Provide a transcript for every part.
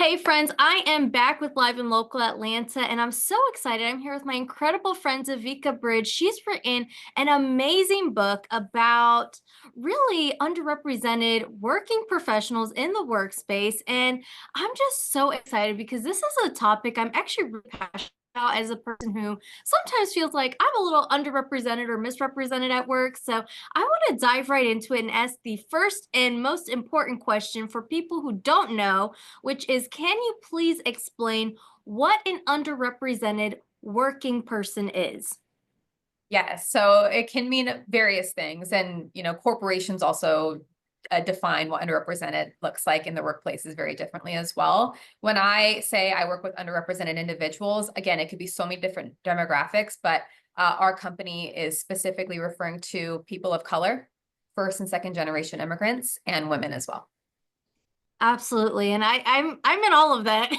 Hey friends, I am back with Live and Local Atlanta, and I'm so excited. I'm here with my incredible friend Devika Brij. She's written an amazing book about really underrepresented working professionals in the workspace. And I'm just so excited because this is a topic I'm actually really passionate about as a person who sometimes feels like I'm a little underrepresented or misrepresented at work. So I want to dive right into it and ask the first and most important question for people who don't know, which is, can you please explain what an underrepresented working person is? Yes, so it can mean various things, and corporations also define what underrepresented looks like in the workplaces very differently as well. When I say I work with underrepresented individuals, again, it could be so many different demographics, but our company is specifically referring to people of color, first and second generation immigrants, and women as well. Absolutely. And I'm in all of that.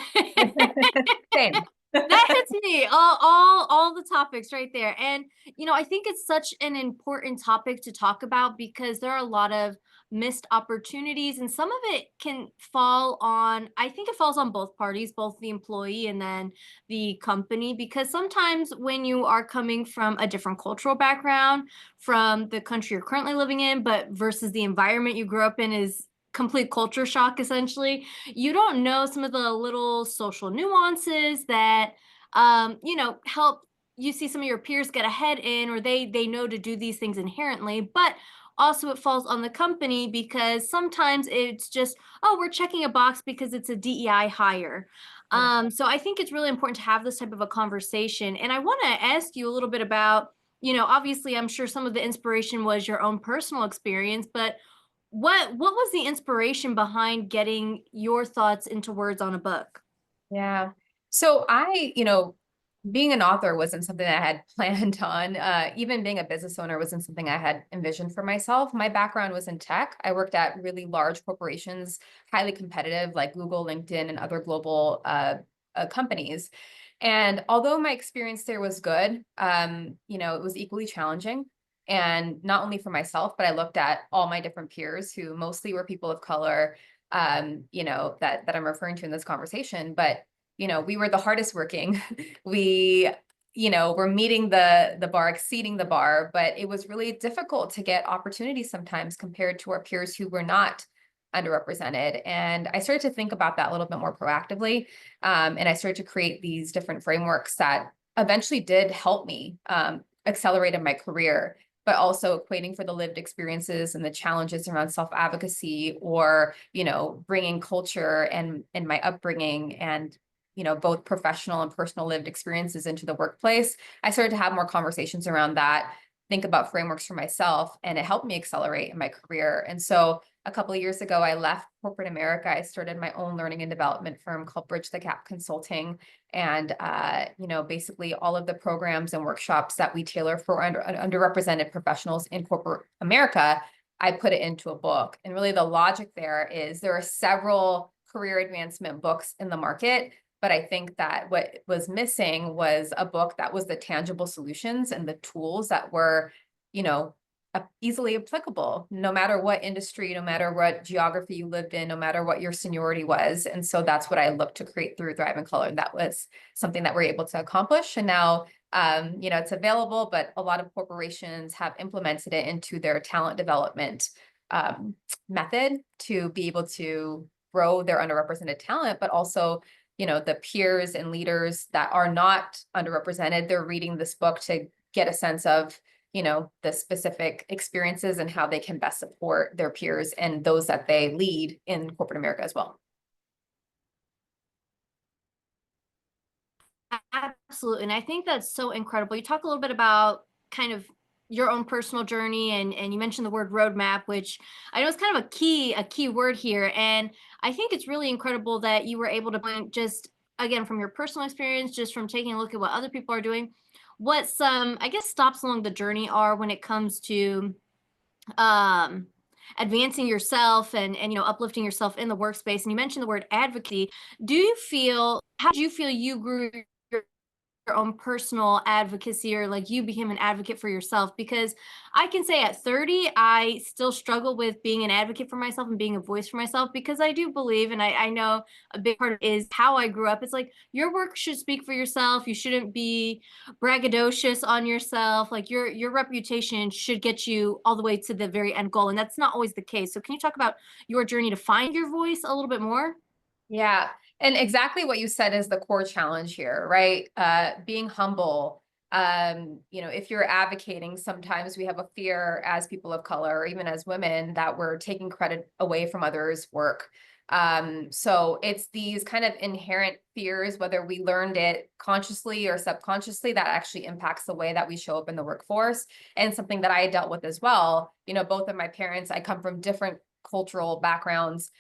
Same. That hits me. All the topics right there. And I think it's such an important topic to talk about because there are a lot of missed opportunities, and some of it can fall on, I think it falls on both parties, both the employee and then the company, because sometimes when you are coming from a different cultural background from the country you're currently living in, but versus the environment you grew up in is complete culture shock essentially. You don't know some of the little social nuances that help you see some of your peers get ahead in, or they know to do these things inherently. But also it falls on the company because sometimes it's just, oh, we're checking a box because it's a DEI hire. So I think it's really important to have this type of a conversation. And I want to ask you a little bit about, obviously I'm sure some of the inspiration was your own personal experience, but what was the inspiration behind getting your thoughts into words on a book? Yeah. So being an author wasn't something I had planned on. Even being a business owner wasn't something I had envisioned for myself. My background was in tech. I worked at really large corporations, highly competitive, like Google, LinkedIn, and other global companies. And although my experience there was good, it was equally challenging. And not only for myself, but I looked at all my different peers who mostly were people of color, that I'm referring to in this conversation. But we were the hardest working. We, were meeting the bar, exceeding the bar, but it was really difficult to get opportunities sometimes compared to our peers who were not underrepresented. And I started to think about that a little bit more proactively. And I started to create these different frameworks that eventually did help me accelerate in my career, but also equating for the lived experiences and the challenges around self-advocacy, or bringing culture and my upbringing and both professional and personal lived experiences into the workplace. I started to have more conversations around that, think about frameworks for myself, and it helped me accelerate in my career. And so a couple of years ago, I left corporate America. I started my own learning and development firm called Bridge the Gap Consulting. And, basically all of the programs and workshops that we tailor for underrepresented professionals in corporate America, I put it into a book. And really the logic there is there are several career advancement books in the market, but I think that what was missing was a book that was the tangible solutions and the tools that were, you know, easily applicable, no matter what industry, no matter what geography you lived in, no matter what your seniority was. And so that's what I looked to create through Thrive in Color. And that was something that we're able to accomplish. And now, it's available, but a lot of corporations have implemented it into their talent development method to be able to grow their underrepresented talent, but also the peers and leaders that are not underrepresented, they're reading this book to get a sense of the specific experiences and how they can best support their peers and those that they lead in corporate America as well. Absolutely. And I think that's so incredible. You talk a little bit about kind of your own personal journey, and you mentioned the word roadmap, which I know is kind of a key word here. And I think it's really incredible that you were able to point, just again from your personal experience, just from taking a look at what other people are doing, what some, I guess, stops along the journey are when it comes to um advancing yourself and uplifting yourself in the workspace. And you mentioned the word advocacy. Do you feel, how do you feel you grew your own personal advocacy, or like you became an advocate for yourself? Because I can say at 30 I still struggle with being an advocate for myself and being a voice for myself, because I do believe, and I know a big part is how I grew up. It's like your work should speak for yourself. You shouldn't be braggadocious on yourself. Like your reputation should get you all the way to the very end goal, and that's not always the case. So can you talk about your journey to find your voice a little bit more? Yeah. And exactly what you said is the core challenge here, right? Being humble. If you're advocating, sometimes we have a fear as people of color, or even as women, that we're taking credit away from others' work. So it's these kind of inherent fears, whether we learned it consciously or subconsciously, that actually impacts the way that we show up in the workforce. And something that I dealt with as well. Both of my parents, I come from different cultural backgrounds,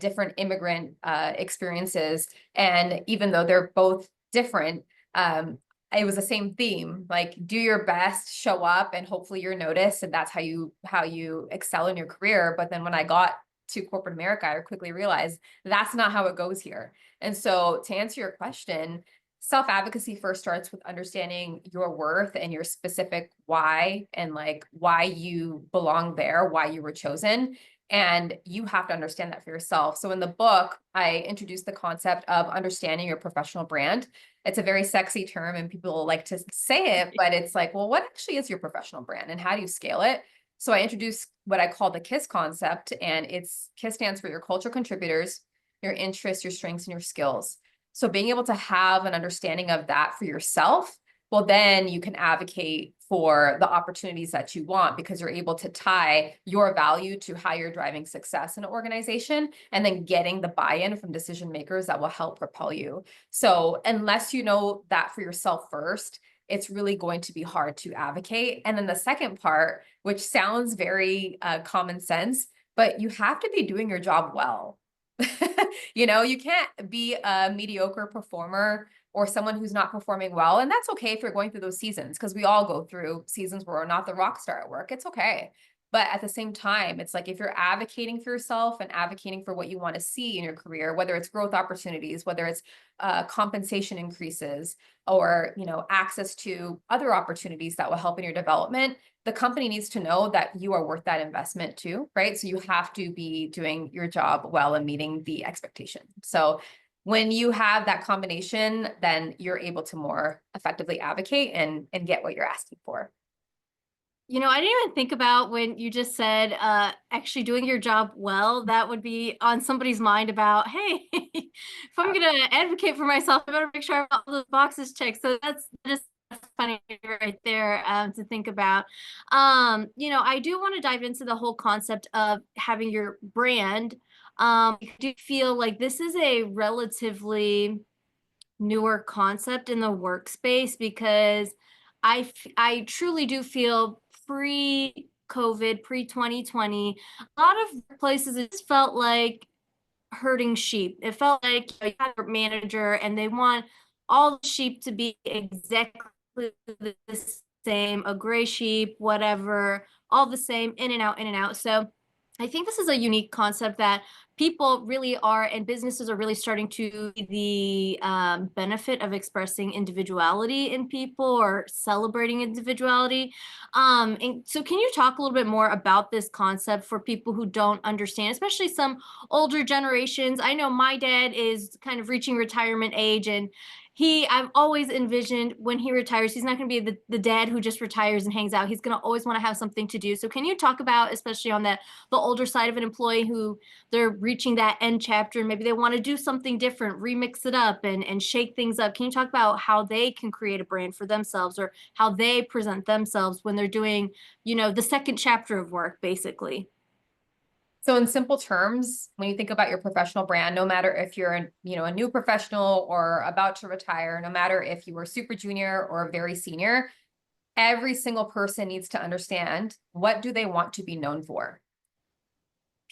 different immigrant experiences. And even though they're both different, it was the same theme, like do your best, show up, and hopefully you're noticed, and that's how you excel in your career. But then when I got to corporate America, I quickly realized that's not how it goes here. And so to answer your question, self-advocacy first starts with understanding your worth and your specific why, and like why you belong there, why you were chosen. And you have to understand that for yourself. So in the book, I introduced the concept of understanding your professional brand. It's a very sexy term and people like to say it, but it's like, well, what actually is your professional brand and how do you scale it? So I introduced what I call the KISS concept, and it's KISS stands for your cultural contributors, your interests, your strengths, and your skills. So being able to have an understanding of that for yourself, well, then you can advocate for the opportunities that you want, because you're able to tie your value to how you're driving success in an organization, and then getting the buy-in from decision makers that will help propel you. So unless you know that for yourself first, it's really going to be hard to advocate. And then the second part, which sounds very common sense, but you have to be doing your job well. You can't be a mediocre performer or someone who's not performing well. And that's okay if you're going through those seasons, because we all go through seasons where we're not the rock star at work. It's okay. But at the same time, it's like if you're advocating for yourself and advocating for what you want to see in your career, whether it's growth opportunities, whether it's compensation increases, or access to other opportunities that will help in your development, the company needs to know that you are worth that investment too, right? So you have to be doing your job well and meeting the expectation. So when you have that combination, then you're able to more effectively advocate and get what you're asking for. I didn't even think about when you just said, actually doing your job well. That would be on somebody's mind about, hey, if I'm going to advocate for myself, I better make sure I have all those boxes checked. So that's just funny right there, to think about. I do want to dive into the whole concept of having your brand. I do feel like this is a relatively newer concept in the workspace, because I truly do feel pre-COVID, pre-2020, a lot of places it just felt like herding sheep. It felt like you have a manager and they want all the sheep to be exactly the same, a gray sheep, whatever, all the same, in and out, in and out. So I think this is a unique concept that people really are, and businesses are really starting to see the benefit of expressing individuality in people, or celebrating individuality. And so, can you talk a little bit more about this concept for people who don't understand, especially some older generations? I know my dad is kind of reaching retirement age, and I've always envisioned when he retires, he's not going to be the dad who just retires and hangs out. He's going to always want to have something to do. So, can you talk about, especially on the older side of an employee, who they're reaching that end chapter and maybe they want to do something different, remix it up and shake things up? Can you talk about how they can create a brand for themselves, or how they present themselves when they're doing, the second chapter of work, basically? So in simple terms, when you think about your professional brand, no matter if you're a new professional or about to retire, no matter if you were super junior or very senior, every single person needs to understand, what do they want to be known for?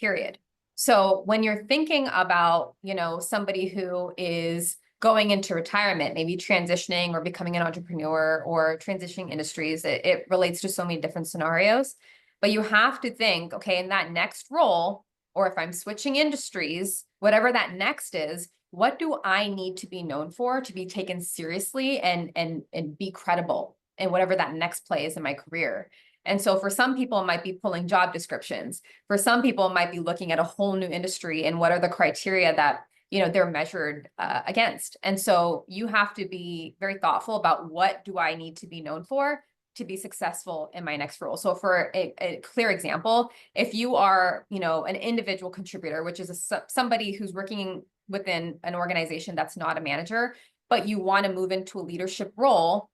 Period. So when you're thinking about, somebody who is going into retirement, maybe transitioning or becoming an entrepreneur or transitioning industries, it relates to so many different scenarios. But you have to think, okay, in that next role, or if I'm switching industries, whatever that next is, what do I need to be known for to be taken seriously and be credible in whatever that next play is in my career? And so for some people, it might be pulling job descriptions. For some people, it might be looking at a whole new industry and what are the criteria that they're measured against. And so you have to be very thoughtful about what do I need to be known for to be successful in my next role. So for a clear example, if you are, an individual contributor, which is somebody who's working within an organization that's not a manager, but you want to move into a leadership role,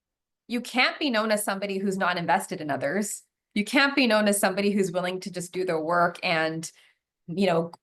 you can't be known as somebody who's not invested in others. You can't be known as somebody who's willing to just do their work and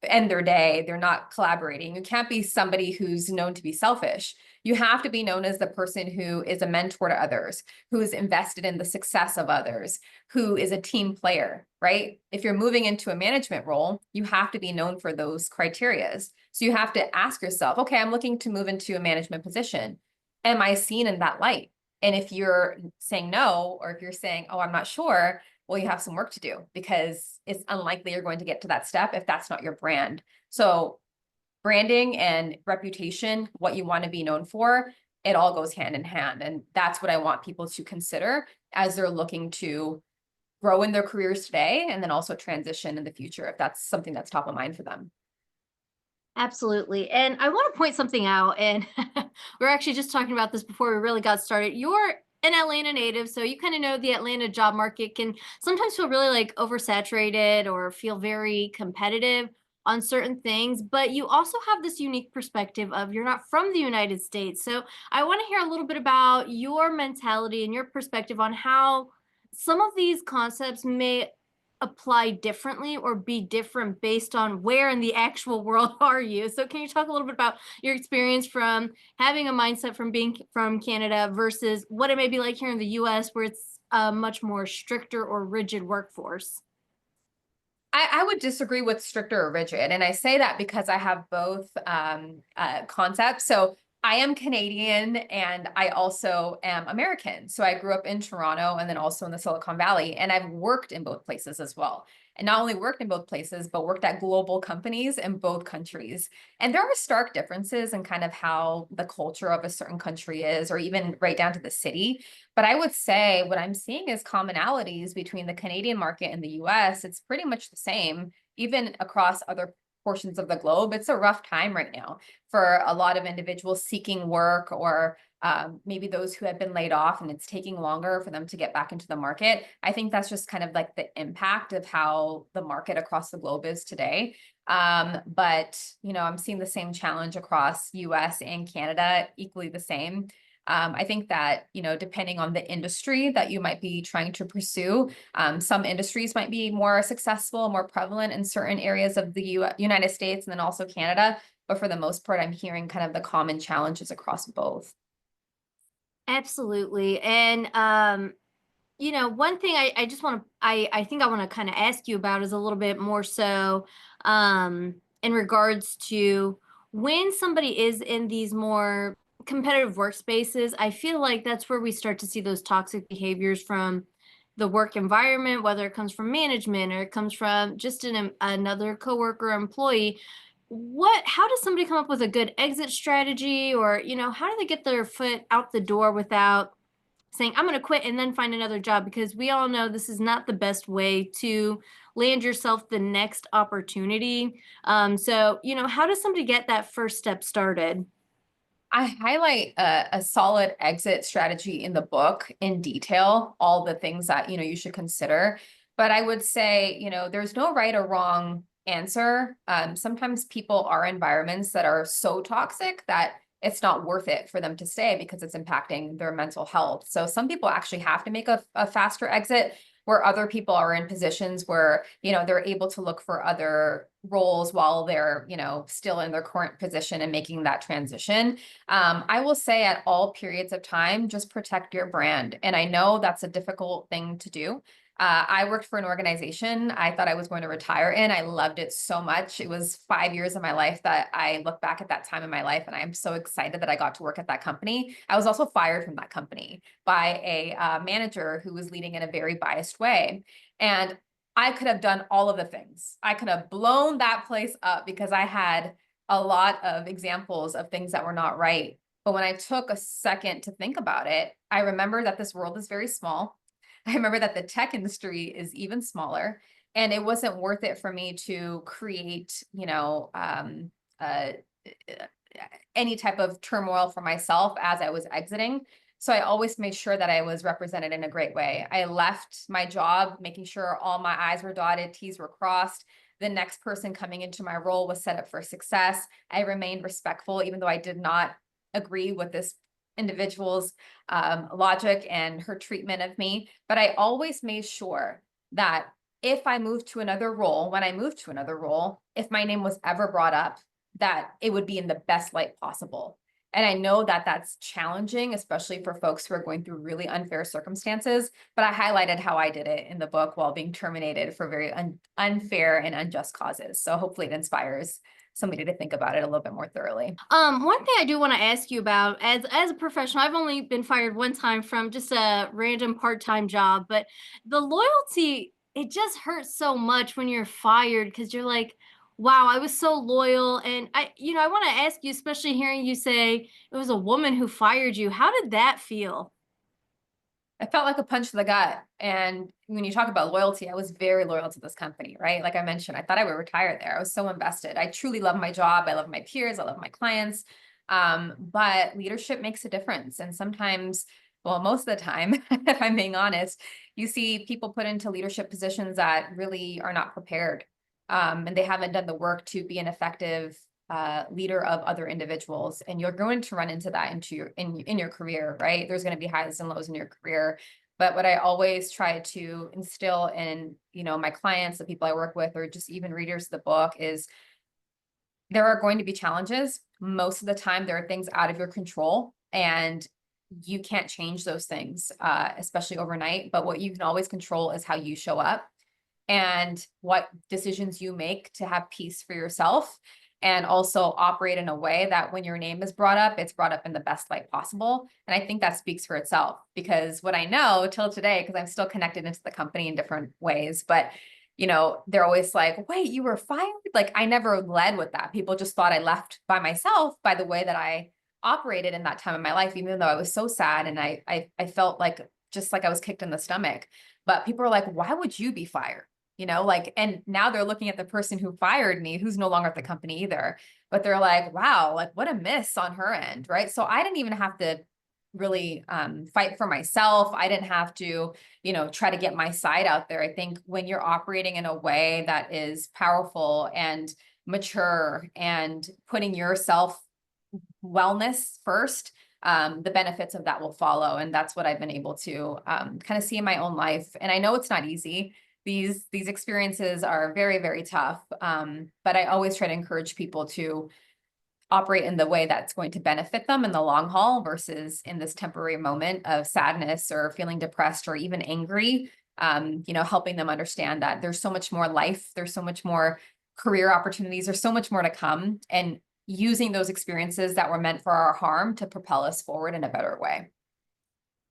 end their day. They're not collaborating. You can't be somebody who's known to be selfish. You have to be known as the person who is a mentor to others, who is invested in the success of others, who is a team player, right? If you're moving into a management role, you have to be known for those criterias. So you have to ask yourself, okay, I'm looking to move into a management position. Am I seen in that light? And if you're saying no, or if you're saying, oh, I'm not sure, well, you have some work to do because it's unlikely you're going to get to that step if that's not your brand. So branding and reputation, what you want to be known for, it all goes hand in hand. And that's what I want people to consider as they're looking to grow in their careers today and then also transition in the future if that's something that's top of mind for them. Absolutely. And I want to point something out. And we are actually just talking about this before we really got started. You're an Atlanta native, so you kind of know the Atlanta job market can sometimes feel really like oversaturated or feel very competitive on certain things. But you also have this unique perspective of you're not from the United States. So I want to hear a little bit about your mentality and your perspective on how some of these concepts may apply differently or be different based on where in the actual world are you. So can you talk a little bit about your experience from having a mindset from being from Canada versus what it may be like here in the US where it's a much more stricter or rigid workforce? I would disagree with stricter or rigid. And I say that because I have both concepts. So I am Canadian and I also am American. So I grew up in Toronto and then also in the Silicon Valley. And I've worked in both places as well. And not only worked in both places, but worked at global companies in both countries. And there are stark differences in kind of how the culture of a certain country is, or even right down to the city. But I would say what I'm seeing is commonalities between the Canadian market and the US. It's pretty much the same, even across other portions of the globe. It's a rough time right now for a lot of individuals seeking work or maybe those who have been laid off and it's taking longer for them to get back into the market. I think that's just kind of like the impact of how the market across the globe is today. But, I'm seeing the same challenge across US and Canada, equally the same. I think that, depending on the industry that you might be trying to pursue, some industries might be more successful, more prevalent in certain areas of the United States and then also Canada. But for the most part, I'm hearing kind of the common challenges across both. Absolutely. And one thing I just want to I think I want to kind of ask you about is a little bit more so in regards to when somebody is in these more competitive workspaces, I feel like that's where we start to see those toxic behaviors from the work environment, whether it comes from management or it comes from just another coworker or employee. How does somebody come up with a good exit strategy, or how do they get their foot out the door without saying, I'm going to quit and then find another job? Because we all know this is not the best way to land yourself the next opportunity. So, how does somebody get that first step started? I highlight a solid exit strategy in the book in detail, all the things that, you should consider. But I would say, there's no right or wrong answer. Sometimes people are in environments that are so toxic that it's not worth it for them to stay because it's impacting their mental health. So some people actually have to make a faster exit where other people are in positions where, they're able to look for other roles while they're, still in their current position and making that transition. I will say at all periods of time, just protect your brand. And I know that's a difficult thing to do. I worked for an organization I thought I was going to retire in. I loved it so much. It was 5 years of my life that I look back at that time in my life, and I'm so excited that I got to work at that company. I was also fired from that company by a manager who was leading in a very biased way. And I could have done all of the things. I could have blown that place up because I had a lot of examples of things that were not right. But when I took a second to think about it, I remember that this world is very small. I remember that the tech industry is even smaller, and it wasn't worth it for me to create, uh, any type of turmoil for myself as I was exiting. So I always made sure that I was represented in a great way. I left my job making sure all my I's were dotted, T's were crossed. The next person coming into my role was set up for success. I remained respectful, even though I did not agree with this individual's logic and her treatment of me. But I always made sure that if I moved to another role, when I moved to another role, if my name was ever brought up, that it would be in the best light possible. And I know that that's challenging, especially for folks who are going through really unfair circumstances. But I highlighted how I did it in the book while being terminated for very unfair and unjust causes. So hopefully it inspires somebody to think about it a little bit more thoroughly. One thing I do want to ask you about, as a professional, I've only been fired one time from just a random part-time job, but the loyalty, it just hurts so much when you're fired because you're like, wow, I was so loyal. And I want to ask you, especially hearing you say it was a woman who fired you. How did that feel? I felt like a punch to the gut. And when you talk about loyalty, I was very loyal to this company, right? Like I mentioned, I thought I would retire there. I was so invested. I truly love my job. I love my peers. I love my clients. But leadership makes a difference. And sometimes, well, most of the time, if I'm being honest, you see people put into leadership positions that really are not prepared. And they haven't done the work to be an effective leader of other individuals, and you're going to run into that into your in your career, right? There's going to be highs and lows in your career. But what I always try to instill in, my clients, the people I work with, or just even readers of the book is there are going to be challenges. Most of the time, there are things out of your control, and you can't change those things, especially overnight. But what you can always control is how you show up and what decisions you make to have peace for yourself, and also operate in a way that when your name is brought up, it's brought up in the best light possible. And I think that speaks for itself, because what I know till today, because I'm still connected into the company in different ways, but they're always like, wait, you were fired? Like I never led with that. People just thought I left by myself by the way that I operated in that time of my life, even though I was so sad and I felt like just like I was kicked in the stomach. But people are like, why would you be fired? And now they're looking at the person who fired me, who's no longer at the company either. But they're like, wow, like what a miss on her end, right? So I didn't even have to really fight for myself. I didn't have to, try to get my side out there. I think when you're operating in a way that is powerful and mature and putting yourself wellness first, the benefits of that will follow. And that's what I've been able to kind of see in my own life. And I know it's not easy. These experiences are very, very tough. But I always try to encourage people to operate in the way that's going to benefit them in the long haul versus in this temporary moment of sadness or feeling depressed or even angry. Helping them understand that there's so much more life, there's so much more career opportunities, there's so much more to come, and using those experiences that were meant for our harm to propel us forward in a better way.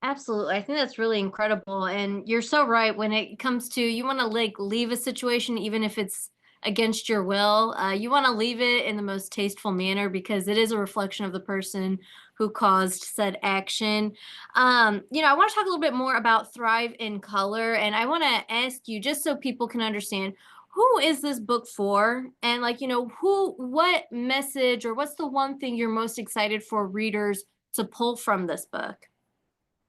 Absolutely. I think that's really incredible. And you're so right when it comes to you want to like leave a situation, even if it's against your will. You want to leave it in the most tasteful manner because it is a reflection of the person who caused said action. I want to talk a little bit more about Thrive in Color. And I want to ask you, just so people can understand, who is this book for? And what message or what's the one thing you're most excited for readers to pull from this book?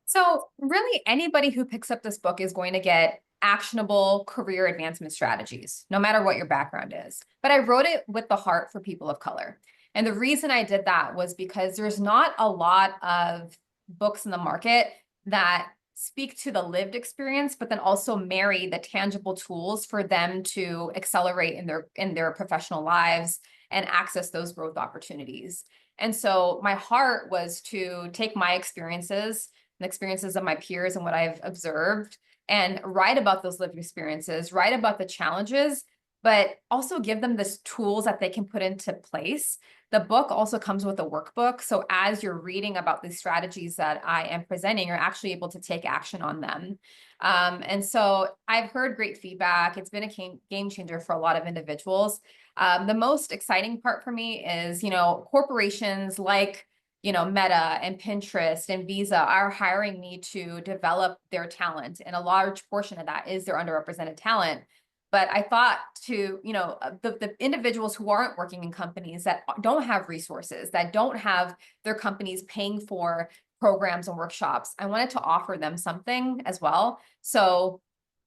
So really anybody who picks up this book is going to get actionable career advancement strategies, no matter what your background is. But I wrote it with the heart for people of color. And the reason I did that was because there's not a lot of books in the market that speak to the lived experience, but then also marry the tangible tools for them to accelerate in their professional lives and access those growth opportunities. And so my heart was to take my experiences, the experiences of my peers and what I've observed, and write about those lived experiences, write about the challenges, but also give them the tools that they can put into place. The book also comes with a workbook. So as you're reading about the strategies that I am presenting, you're actually able to take action on them. And so I've heard great feedback. It's been a game changer for a lot of individuals. The most exciting part for me is, corporations like, Meta and Pinterest and Visa are hiring me to develop their talent. And a large portion of that is their underrepresented talent. But I thought the individuals who aren't working in companies that don't have resources, that don't have their companies paying for programs and workshops, I wanted to offer them something as well. So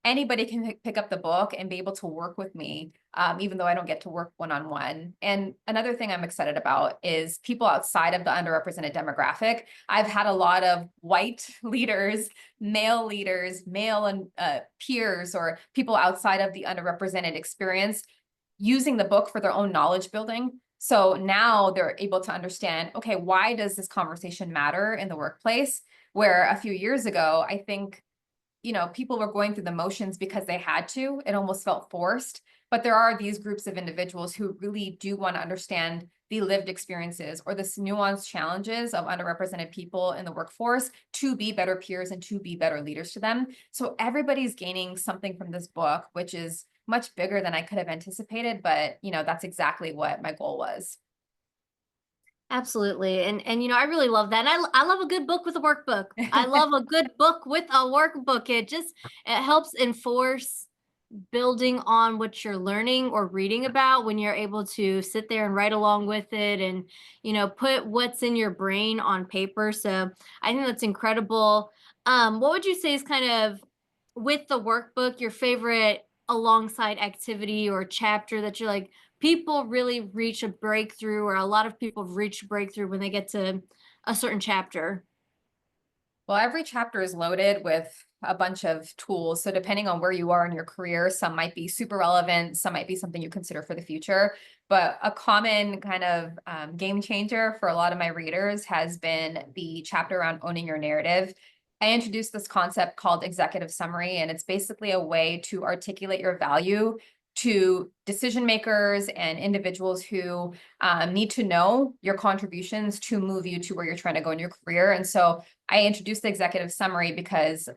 anybody can pick up the book and be able to work with me, even though I don't get to work one-on-one. And another thing I'm excited about is people outside of the underrepresented demographic. I've had a lot of white leaders, male and peers, or people outside of the underrepresented experience using the book for their own knowledge building. So now they're able to understand, okay, why does this conversation matter in the workplace? Where a few years ago, I think people were going through the motions because they had to. It almost felt forced. But there are these groups of individuals who really do want to understand the lived experiences or the nuanced challenges of underrepresented people in the workforce to be better peers and to be better leaders to them. So everybody's gaining something from this book, which is much bigger than I could have anticipated. But, that's exactly what my goal was. Absolutely. And I really love that. And I love a good book with a workbook. I love a good book with a workbook. It helps enforce building on what you're learning or reading about when you're able to sit there and write along with it and put what's in your brain on paper. So I think that's incredible. What would you say is kind of, with the workbook, your favorite alongside activity or chapter that you're like, people really reach a breakthrough, or a lot of people reach a breakthrough when they get to a certain chapter? Well, every chapter is loaded with a bunch of tools. So depending on where you are in your career, some might be super relevant, some might be something you consider for the future. But a common kind of game changer for a lot of my readers has been the chapter around owning your narrative. I introduced this concept called executive summary, and it's basically a way to articulate your value to decision makers and individuals who need to know your contributions to move you to where you're trying to go in your career. And so I introduced the executive summary because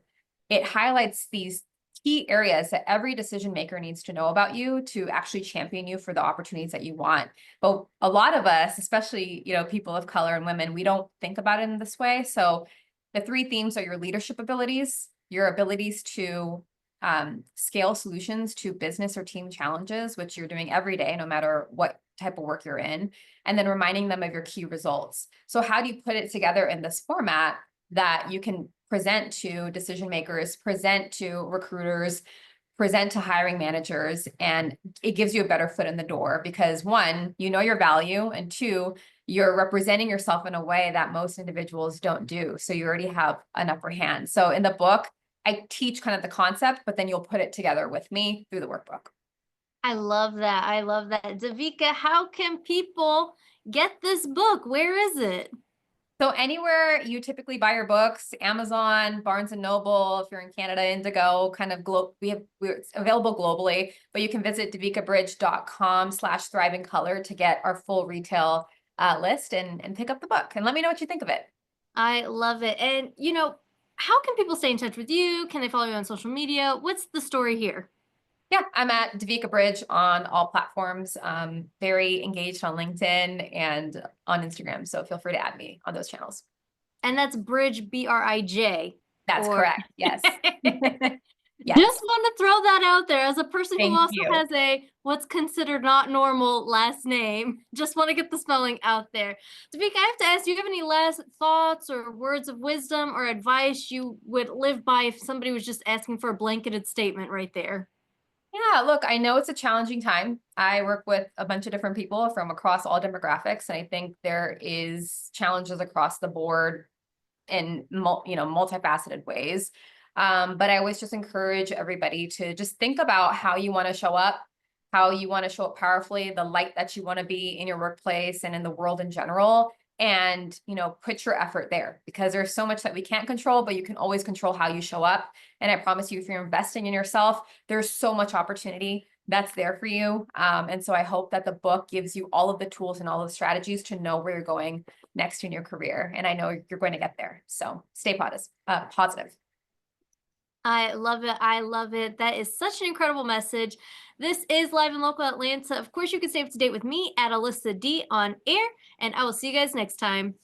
it highlights these key areas that every decision maker needs to know about you to actually champion you for the opportunities that you want. But a lot of us, especially, people of color and women, we don't think about it in this way. So the three themes are your leadership abilities, your abilities to scale solutions to business or team challenges, which you're doing every day, no matter what type of work you're in, and then reminding them of your key results. So how do you put it together in this format that you can present to decision makers, present to recruiters, present to hiring managers, and it gives you a better foot in the door because one, you know your value, and two, you're representing yourself in a way that most individuals don't do. So you already have an upper hand. So in the book, I teach kind of the concept, but then you'll put it together with me through the workbook. I love that. I love that. Davika, how can people get this book? Where is it? So anywhere you typically buy your books, Amazon, Barnes and Noble, if you're in Canada, Indigo, kind of we're available globally, but you can visit devikabrij.com/thrive-in-color to get our full retail list and pick up the book and let me know what you think of it. I love it. And how can people stay in touch with you? Can they follow you on social media? What's the story here? Yeah, I'm at Devika Brij on all platforms. Very engaged on LinkedIn and on Instagram. So feel free to add me on those channels. And that's Bridge, Brij, That's or correct. Yes. just Yes. want to throw that out there as a person who Thank also you. has a what's considered not normal last name. Just want to get the spelling out there. Davika, I have to ask, do you have any last thoughts or words of wisdom or advice you would live by if somebody was just asking for a blanketed statement right there? Yeah, look, I know it's a challenging time. I work with a bunch of different people from across all demographics, and I think there is challenges across the board in multifaceted ways. But I always just encourage everybody to just think about how you want to show up, how you want to show up powerfully, the light that you want to be in your workplace and in the world in general. And, put your effort there because there's so much that we can't control, but you can always control how you show up. And I promise you, if you're investing in yourself, there's so much opportunity. that's there for you. And so I hope that the book gives you all of the tools and all of the strategies to know where you're going next in your career. And I know you're going to get there. So stay positive. I love it. I love it. That is such an incredible message. This is Live and Local Atlanta. Of course, you can stay up to date with me at Alyssa D on air, and I will see you guys next time.